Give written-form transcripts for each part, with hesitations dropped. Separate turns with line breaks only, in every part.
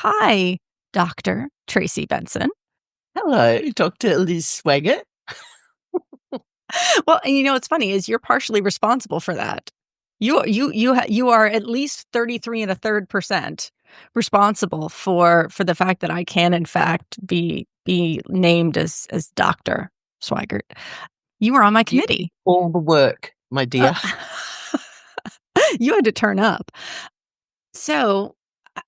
Hi, Dr. Tracey Benson.
Hello, Dr. Liz Sweigart.
Well, and it's funny is you're partially responsible for that. You are at least 33 and a third percent responsible for the fact that I can in fact be named as Dr. Sweigart. You were on my
You did
committee.
all the work, my
Uh,
dear.
you had to turn up. So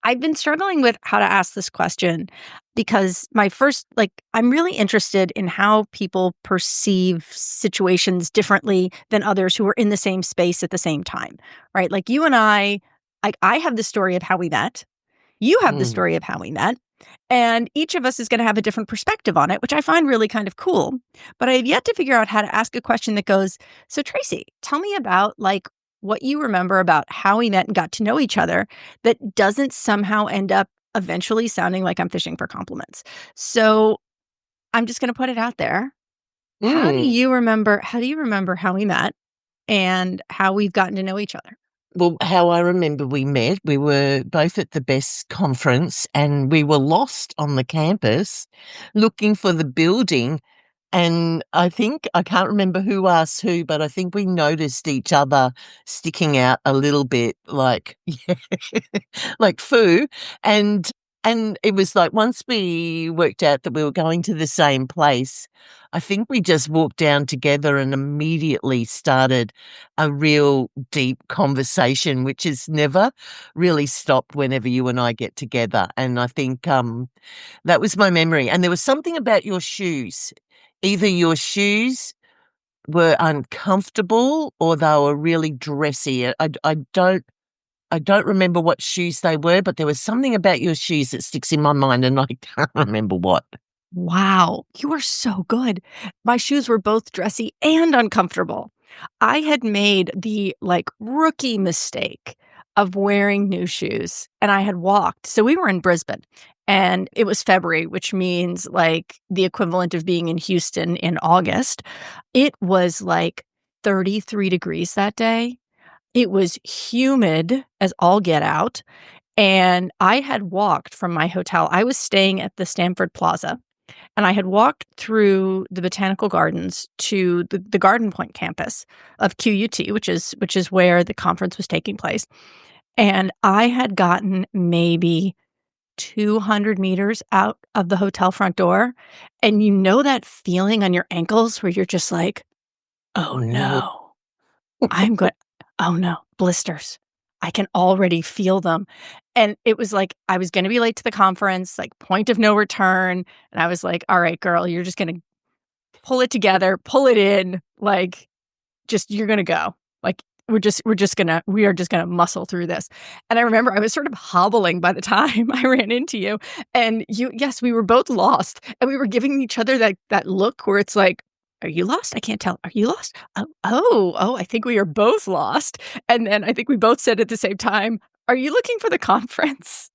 I've been struggling with how to ask this question because I'm really interested in how people perceive situations differently than others who are in the same space at the same time, right? Like you and I have the story of how we met. You have the
Mm.
story of how we met. And each of us is going to have a different perspective on it, which I find really kind of cool. But I have yet to figure out how to ask a question that goes, so Tracey, tell me about what you remember about how we met and got to know each other that doesn't somehow end up eventually sounding like I'm fishing for compliments. So I'm just going to put it out there.
Mm.
How do you remember how we met and how we've gotten to know each other?
Well, how I remember we met, we were both at the BEST conference and we were lost on the campus looking for the building. And I think, I can't remember who asked who, but I think we noticed each other sticking out a little bit like, yeah, like foo. And and it was like once we worked out that we were going to the same place, I think we just walked down together and immediately started a real deep conversation, which has never really stopped whenever you and I get together. And I think that was my memory. And there was something about your shoes. Either your shoes were uncomfortable or they were really dressy. I don't remember what shoes they were, but there was something about your shoes that sticks in my mind, and I can't remember what.
Wow, you are so good. My shoes were both dressy and uncomfortable. I had made the rookie mistake of wearing new shoes and I had walked. So we were in Brisbane and it was February, which means the equivalent of being in Houston in August. It was 33 degrees that day. It was humid as all get out. And I had walked from my hotel. I was staying at the Stamford Plaza and I had walked through the botanical gardens to the Garden Point campus of QUT, which is where the conference was taking place. And I had gotten maybe 200 meters out of the hotel front door. And you know that feeling on your ankles where you're just like, oh
Mm.
no, I'm good. Oh no, blisters. I can already feel them. And it was like I was going to be late to the conference, like point of no return. And I was like, all right, girl, you're just going to pull it together, pull it in, just you're going to go. Like we are just going to muscle through this. And I remember I was sort of hobbling by the time I ran into you and yes, we were both lost and we were giving each other that look where it's like, are you lost? I can't tell. Are you lost? Oh, I think we are both lost. And then I think we both said at the same time, are you looking for the conference?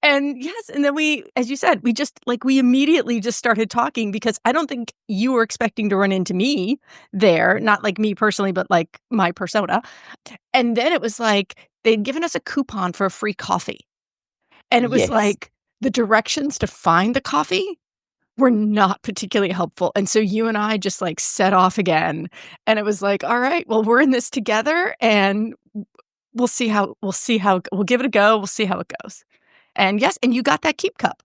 And yes, and then as you said, we immediately just started talking because I don't think you were expecting to run into me there, not like me personally, but like my persona. And then it was like they'd given us a coupon for a free coffee. And it was
Yes.
like the directions to find the coffee were not particularly helpful. And so you and I just set off again. And it was like, all right, well, we're in this together and we'll give it a go. We'll see how it goes. And yes, and you got that keep cup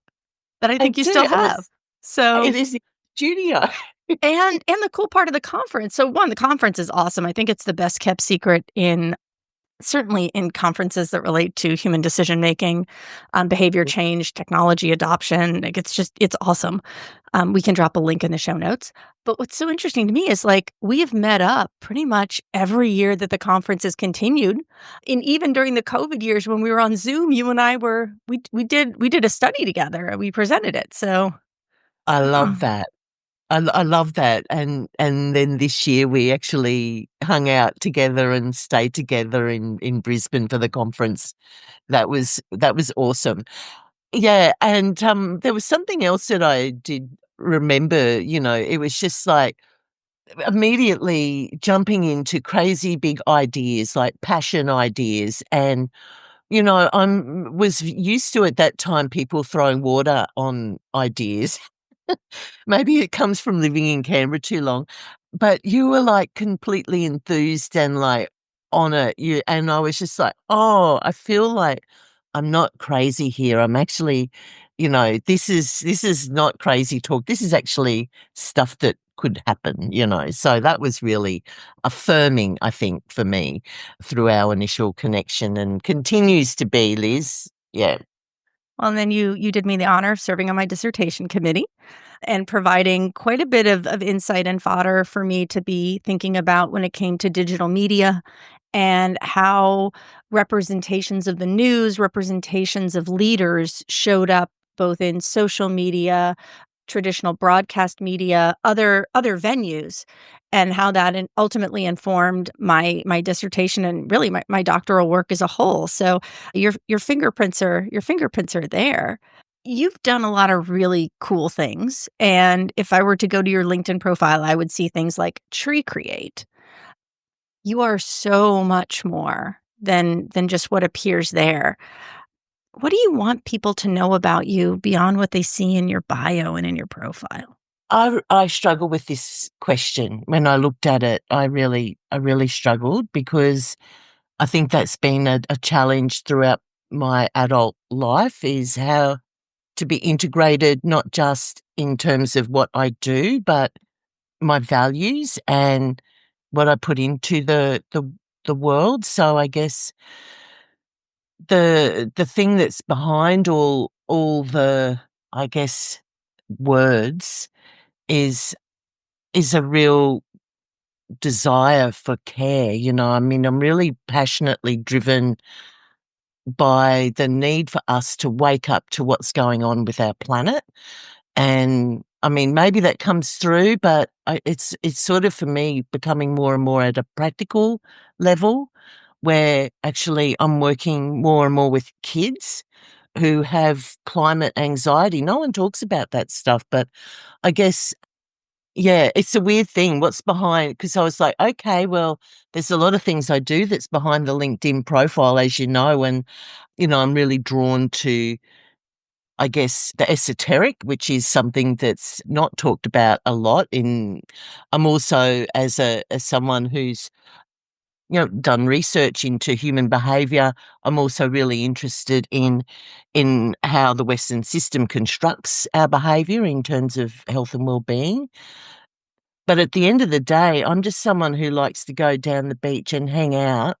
that I
I
think you
do,
still
and
have. So
it is in studio.
and the cool part of the conference. So one, the conference is awesome. I think it's the best kept secret in certainly in conferences that relate to human decision making, behavior change, technology adoption. It's awesome. We can drop a link in the show notes. But what's so interesting to me is we have met up pretty much every year that the conference has continued. And even during the COVID years when we were on Zoom, you and I we did a study together. We presented it. So
I
yeah.
love that. I love that, and then this year we actually hung out together and stayed together in Brisbane for the conference. That was awesome. Yeah, and there was something else that I did remember. It was just like immediately jumping into crazy big ideas, like passion ideas, and was used to at that time people throwing water on ideas. Maybe it comes from living in Canberra too long, but you were, like, completely enthused and, like, on it. And I was just like, "Oh, I feel like I'm not crazy here. I'm actually, this is not crazy talk. This is actually stuff that could happen," you know? So that was really affirming, I think, for me through our initial connection and continues to be, Liz. Yeah.
Well, and then you did me the honor of serving on my dissertation committee and providing quite a bit of insight and fodder for me to be thinking about when it came to digital media and how representations of the news, representations of leaders showed up both in social media, traditional broadcast media, other venues, and how that ultimately informed my dissertation and really my doctoral work as a whole. So your fingerprints are there. You've done a lot of really cool things, and if I were to go to your LinkedIn profile, I would see things like tree create. You are so much more than just what appears there. What do you want people to know about you beyond what they see in your bio and in your profile?
I struggle with this question. When I looked at it, I really struggled because I think that's been a challenge throughout my adult life is how to be integrated, not just in terms of what I do, but my values and what I put into the world. So I guess the thing that's behind all the, I guess, words is is a real desire for care, I mean, I'm really passionately driven by the need for us to wake up to what's going on with our planet. And I mean, maybe that comes through, but it's sort of for me becoming more and more at a practical level where actually I'm working more and more with kids who have climate anxiety. No one talks about that stuff, but I guess yeah, it's a weird thing. What's behind? Because I was like, "Okay, well, there's a lot of things I do that's behind the LinkedIn profile, as you know, and, I'm really drawn to, I guess, the esoteric, which is something that's not talked about a lot I'm also as someone who's, done research into human behavior, I'm also really interested in how the Western system constructs our behavior in terms of health and well-being. But at the end of the day, I'm just someone who likes to go down the beach and hang out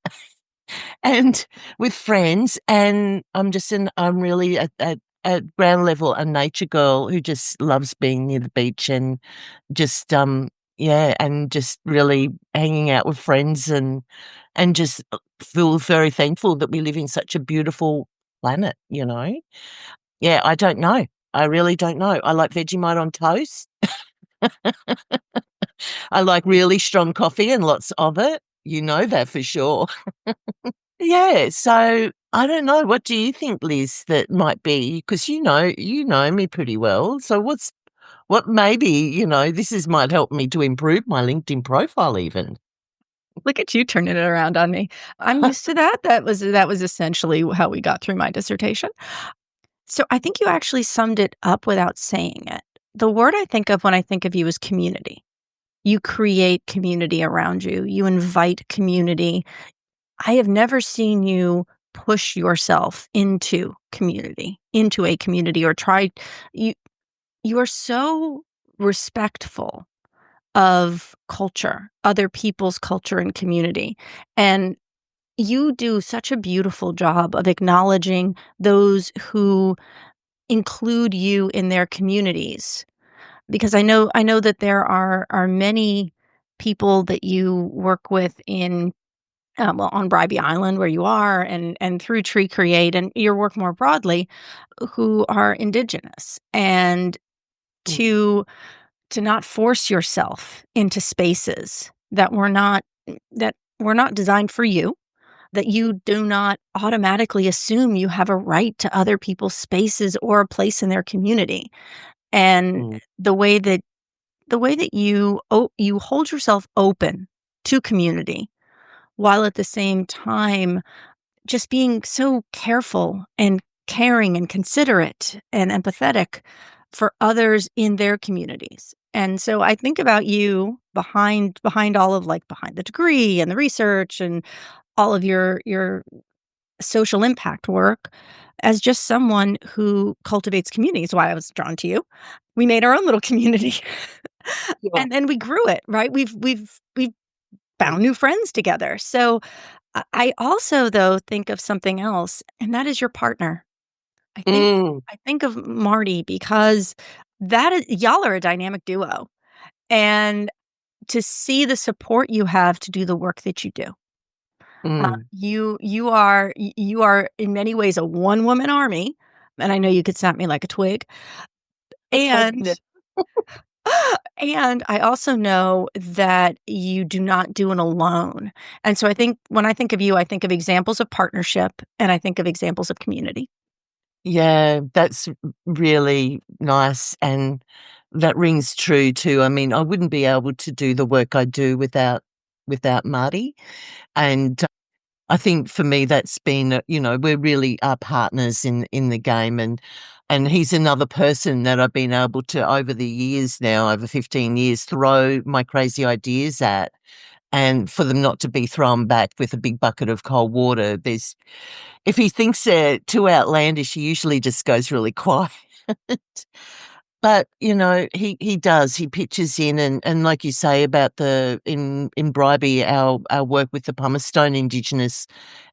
and with friends, and I'm really at ground level a nature girl who just loves being near the beach and just, yeah, and just really hanging out with friends and just, feel very thankful that we live in such a beautiful planet, you know? Yeah, I don't know. I really don't know. I like Vegemite on toast. I like really strong coffee and lots of it. You know that for sure. Yeah, so I don't know. What do you think, Liz, that might be? Because you know me pretty well. So what maybe, this is might help me to improve my LinkedIn profile even.
Look at you turning it around on me. I'm used to that. That was essentially how we got through my dissertation. So I think you actually summed it up without saying it. The word I think of when I think of you is community. You create community around you. You invite community. I have never seen you push yourself into a community or try you you are so respectful of culture, other people's culture and community. And you do such a beautiful job of acknowledging those who include you in their communities. Because I know that there are many people that you work with in well, on Bribey Island where you are and through Tree Create and your work more broadly, who are Indigenous. And
Mm,
to to not force yourself into spaces that were not designed for you, that you do not automatically assume you have a right to other people's spaces or a place in their community. And
mm,
the way that you hold yourself open to community while at the same time just being so careful and caring and considerate and empathetic for others in their communities. And so I think about you behind all of like behind the degree and the research and all of your social impact work as just someone who cultivates community. It's why I was drawn to you. We made our own little community
Yeah.
and then we grew it, right? We've found new friends together. So I also though think of something else, and that is your partner. I think
Mm,
I think of Marty because that is y'all are a dynamic duo. And to see the support you have to do the work that you do.
mm.
You are in many ways a one woman army, and I know you could snap me like a twig.
I know.
And and I also know that you do not do it alone. And so I think when I think of you, I think of examples of partnership and I think of examples of community.
Yeah, that's really nice, and that rings true too. I mean, I wouldn't be able to do the work I do without Marty, and I think for me that's been, we really are partners in the game, and he's another person that I've been able to, over the years now, over 15 years, throw my crazy ideas at, and for them not to be thrown back with a big bucket of cold water. There's If he thinks they're too outlandish, he usually just goes really quiet. But, he does. He pitches in, and like you say about in Bribie, our work with the Pumicestone Indigenous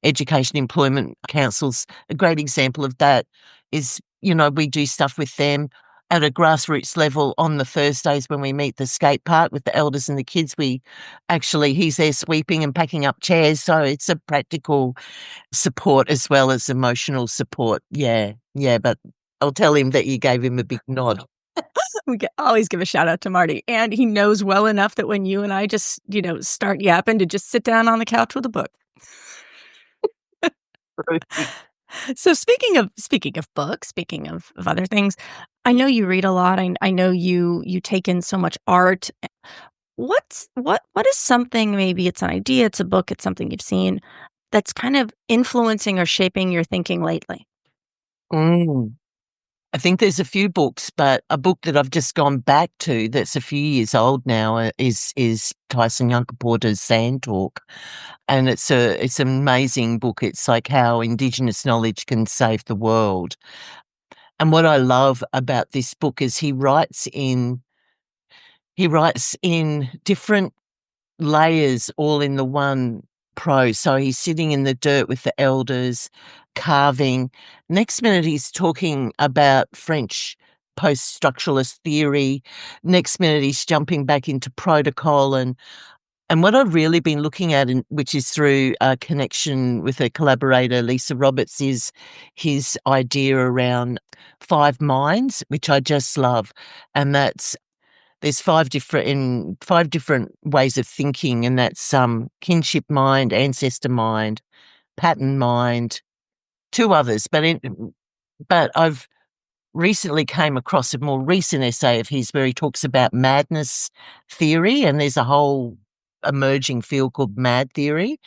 Education Employment Councils, a great example of that is, we do stuff with them at a grassroots level on the Thursdays when we meet the skate park with the elders and the kids. He's there sweeping and packing up chairs, so it's a practical support as well as emotional support. Yeah, yeah, but I'll tell him that you gave him a big nod.
Always give a shout out to Marty. And he knows well enough that when you and I just, start yapping to just sit down on the couch with a book. So speaking of books, speaking of other things, I know you read a lot. I know you take in so much art. What is something, maybe it's an idea, it's a book, it's something you've seen that's kind of influencing or shaping your thinking lately?
Mm. I think there's a few books, but a book that I've just gone back to that's a few years old now is Tyson Yunkaporta's Sand Talk, and it's an amazing book. It's like how Indigenous knowledge can save the world. And what I love about this book is he writes in different layers all in the one prose. So he's sitting in the dirt with the elders, carving. Next minute, he's talking about French post-structuralist theory. Next minute, he's jumping back into protocol. And what I've really been looking at, which is through a connection with a collaborator, Lisa Roberts, is his idea around five minds, which I just love. And there's five different ways of thinking, and that's kinship mind, ancestor mind, pattern mind, two others. But I've recently came across a more recent essay of his where he talks about madness theory, and there's a whole emerging field called mad theory.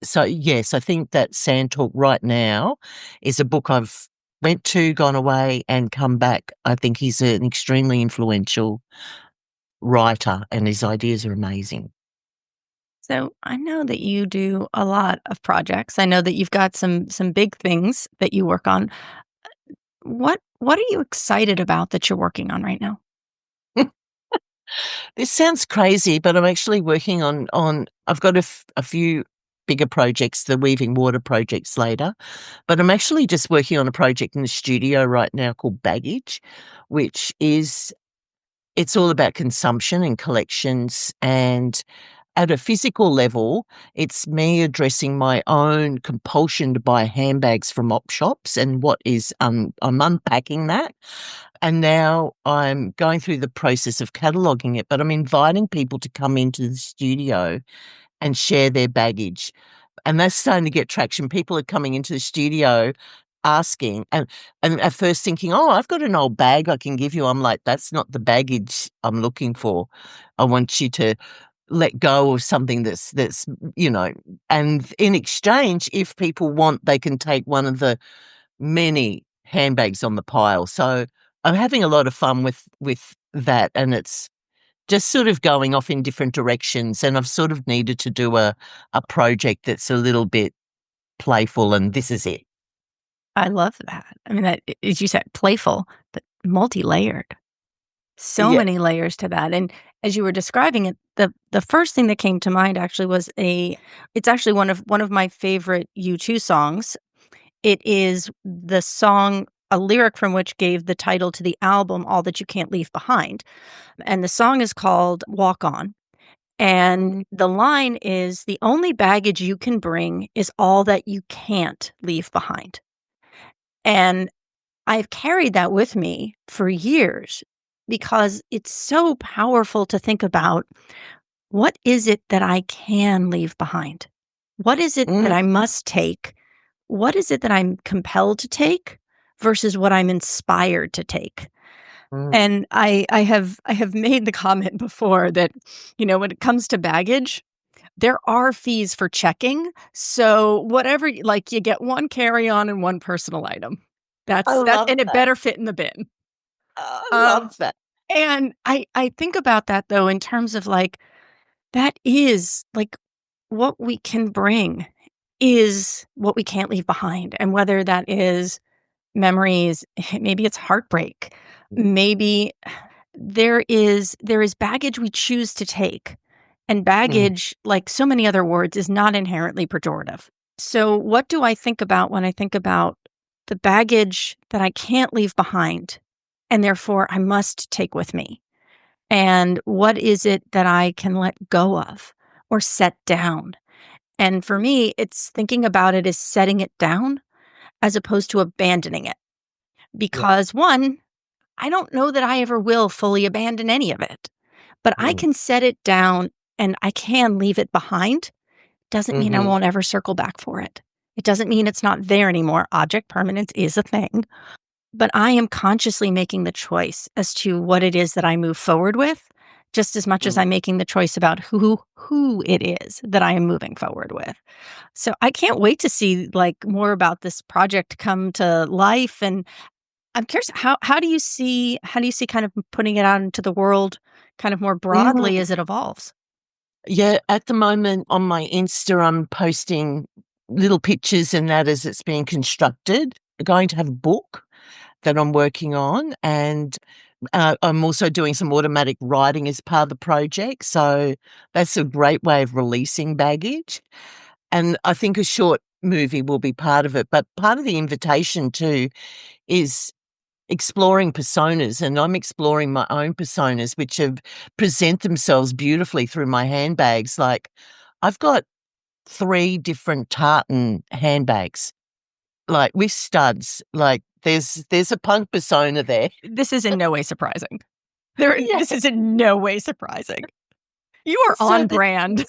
So yes, I think that Sand Talk right now is a book I've went to, gone away, and come back. I think he's an extremely influential writer, and his ideas are amazing.
So I know that you do a lot of projects. I know that you've got some big things that you work on. What are you excited about that you're working on right now?
This sounds crazy, but I'm actually working on I've got a few bigger projects, the Weaving Water projects later, but I'm actually just working on a project in the studio right now called Baggage, which is it's all about consumption and collections, and at a physical level, it's me addressing my own compulsion to buy handbags from op shops and I'm unpacking that. And now I'm going through the process of cataloging it, but I'm inviting people to come into the studio and share their baggage. And that's starting to get traction. People are coming into the studio asking and at first thinking, "Oh, I've got an old bag I can give you." I'm like, "That's not the baggage I'm looking for. I want you to let go of something that's and in exchange, if people want, they can take one of the many handbags on the pile. So I'm having a lot of fun with that, and it's just sort of going off in different directions. And I've sort of needed to do a project that's a little bit playful, and this is it.
I love that. I mean, that as you said, playful, but multi-layered. So
Yeah.
many layers to that, and as you were describing it, the first thing that came to mind actually was it's actually one of my favorite U2 songs. It is the song a lyric from which gave the title to the album, All That You Can't Leave Behind, and the song is called Walk On, and the line is, "The only baggage you can bring is all that you can't leave behind." And I've carried that with me for years because it's so powerful to think about, what is it that I can leave behind? What is it that
Mm,
I must take? What is it that I'm compelled to take versus what I'm inspired to take?
mm,
And I have made the comment before that, when it comes to baggage, there are fees for checking. So whatever, like, you get one carry-on and one personal item.
I
That's
love
and it
that.
better fit in the bin.
I
Um,
love that.
and I think about that though in terms of, like, that is, like, what we can bring is what we can't leave behind, and whether that is memories, maybe it's heartbreak, maybe there is baggage we choose to take, and
Mm,
baggage, like so many other words, is not inherently pejorative. So, what do I think about when I think about the baggage that I can't leave behind and therefore I must take with me? And what is it that I can let go of or set down? And for me, it's thinking about it as setting it down as opposed to abandoning it.
yeah.
Because one, I don't know that I ever will fully abandon any of it, but I
Mm,
can set it down and I can leave it behind. Doesn't mean I
mhm,
won't ever circle back for it. It doesn't mean it's not there anymore. Object permanence is a thing, but I am consciously making the choice as to what it is that I move forward with, just as much as
mm.
I'm making the choice about who it is that I am moving forward with. So I can't wait to see, like, more about this project come to life, and I'm curious, how do you see kind of putting it out into the world kind of more broadly
Mm.
as it evolves?
Yeah, at the moment on my Insta, I'm posting little pictures and that as it's being constructed. I'm going to have a book that I'm working on, and I'm also doing some automatic writing as part of the project. So that's a great way of releasing baggage. And I think a short movie will be part of it. But part of the invitation too is exploring personas, and I'm exploring my own personas, which have present themselves beautifully through my handbags. Like, I've got 3 different tartan handbags, like, with studs. Like, there's a punk persona there.
This is in no way surprising.
Yeah.
This is in no way surprising. You are
So
on
the
brand.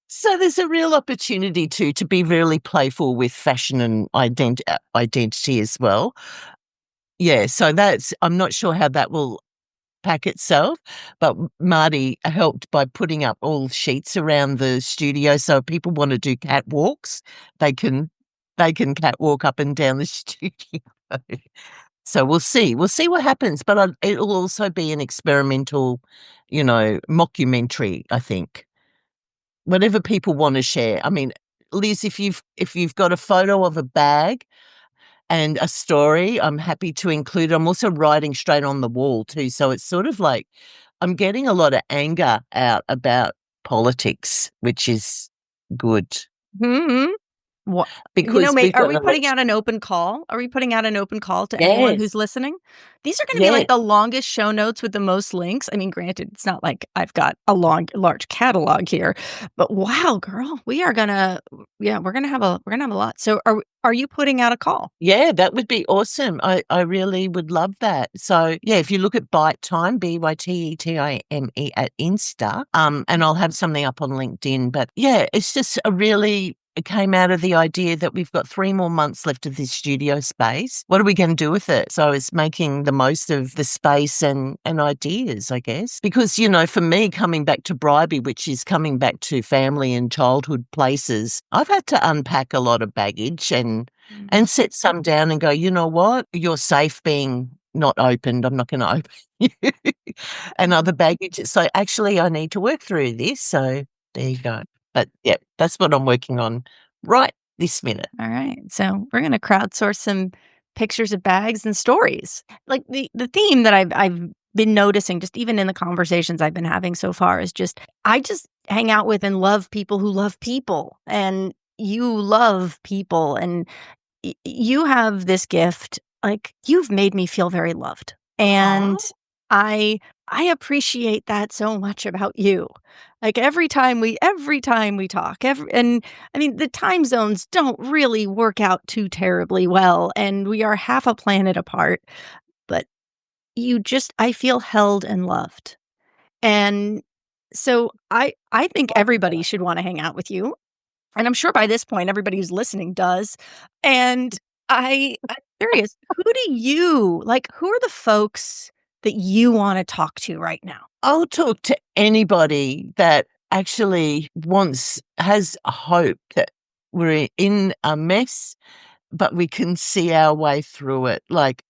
so there's a real opportunity to be really playful with fashion and identity as well. Yeah, so that's I'm not sure how that will pack itself, but Marty helped by putting up all sheets around the studio, so if people wanna do catwalks, they can they can catwalk up and down the studio. So we'll see what happens, but it'll also be an experimental, mockumentary, I think. Whatever people wanna share. I mean, Liz, if you've got a photo of a bag and a story, I'm happy to include. I'm also writing straight on the wall too, so it's sort of like I'm getting a lot of anger out about politics, which is good
Mhm. Wha
because
mate,
we've
are
got
we
an
putting
election.
out an open call? Are we putting out an open call to anyone
Yes,
who's listening? These are gonna be,
yes.
like, the longest show notes with the most links. I mean, granted, it's not like I've got a large catalog here, but wow, girl, we're gonna have a lot. So are you putting out a call?
Yeah, that would be awesome. I really would love that. So, yeah, if you look at Byte Time, BYTETIME at Insta, and I'll have something up on LinkedIn. But yeah, it's just a really it came out of the idea that we've got 3 more months left of this studio space. What are we gonna do with it? So it's making the most of the space and ideas, I guess. Because, for me, coming back to Bribey, which is coming back to family and childhood places, I've had to unpack a lot of baggage and set some down and go, "You know what? You're safe being not opened. I'm not gonna open you." And other baggage. So actually I need to work through this. So there you go. But yeah, that's what I'm working on right this minute.
All right. So we're going to crowdsource some pictures of bags and stories. Like the theme that I've been noticing, just even in the conversations I've been having so far, is just I just hang out with and love people who love people, and you love people, and you have this gift. Like, you've made me feel very loved,
Aw.
and I I appreciate that so much about you. Like, every time we talk, and I mean, the time zones don't really work out too terribly well, and we are half a planet apart, but I feel held and loved. And so I think everybody should wanna hang out with you, and I'm sure by this point, everybody who's listening does. And I'm curious, who are the folks that you wanna talk to right now?
I'll talk to anybody that actually has hope that we're in a mess, but we can see our way through it. Like,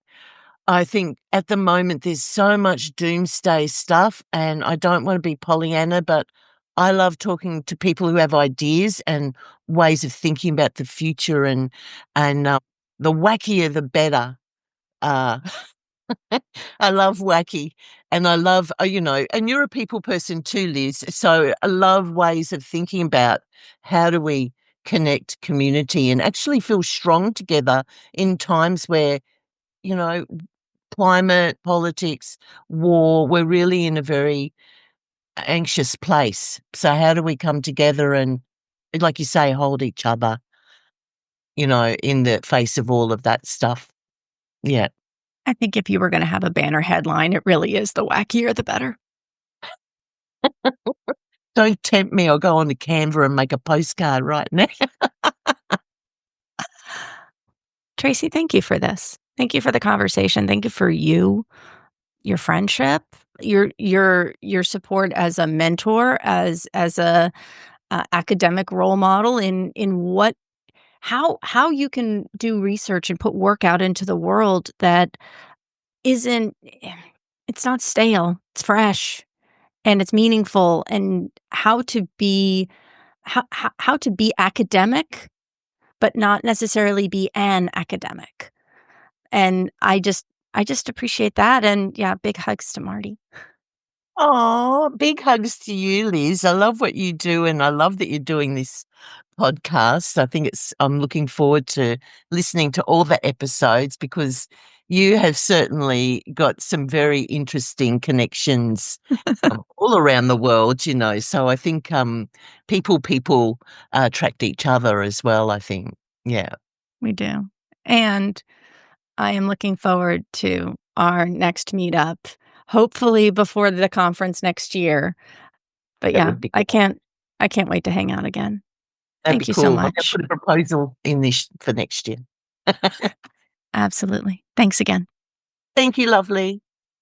I think at the moment there's so much doomsday stuff, and I don't want to be Pollyanna, but I love talking to people who have ideas and ways of thinking about the future, and the wackier the better. Uh, I love wacky, and I love, and you're a people person too, Liz. So I love ways of thinking about how do we connect community and actually feel strong together in times where, you know, climate, politics, war, we're really in a very anxious place. So how do we come together and, like you say, hold each other, in the face of all of that stuff? Yeah.
I think if you were gonna have a banner headline, it really is "The wackier, the better."
Don't tempt me. I'll go on to Canva and make a postcard right now.
Tracey, thank you for this. Thank you for the conversation. Thank you for your friendship, your support as a mentor, as a, academic role model in what how you can do research and put work out into the world that isn't it's not stale, it's fresh, and it's meaningful, and how to be academic, but not necessarily be an academic. And I just appreciate that, and yeah, big hugs to Marty.
Oh, big hugs to you, Liz. I love what you do, and I love that you're doing this podcast. I'm looking forward to listening to all the episodes because you have certainly got some very interesting connections all around the world, So I think people attract each other as well, I think. Yeah.
We do. And I am looking forward to our next meetup, hopefully before the conference next year. But
That
yeah,
would be
I can't wait to hang out again.
that'd be
Thank you so
cool. I'm gonna
much.
put a proposal in this for next year.
Absolutely. Thanks again.
Thank you, lovely.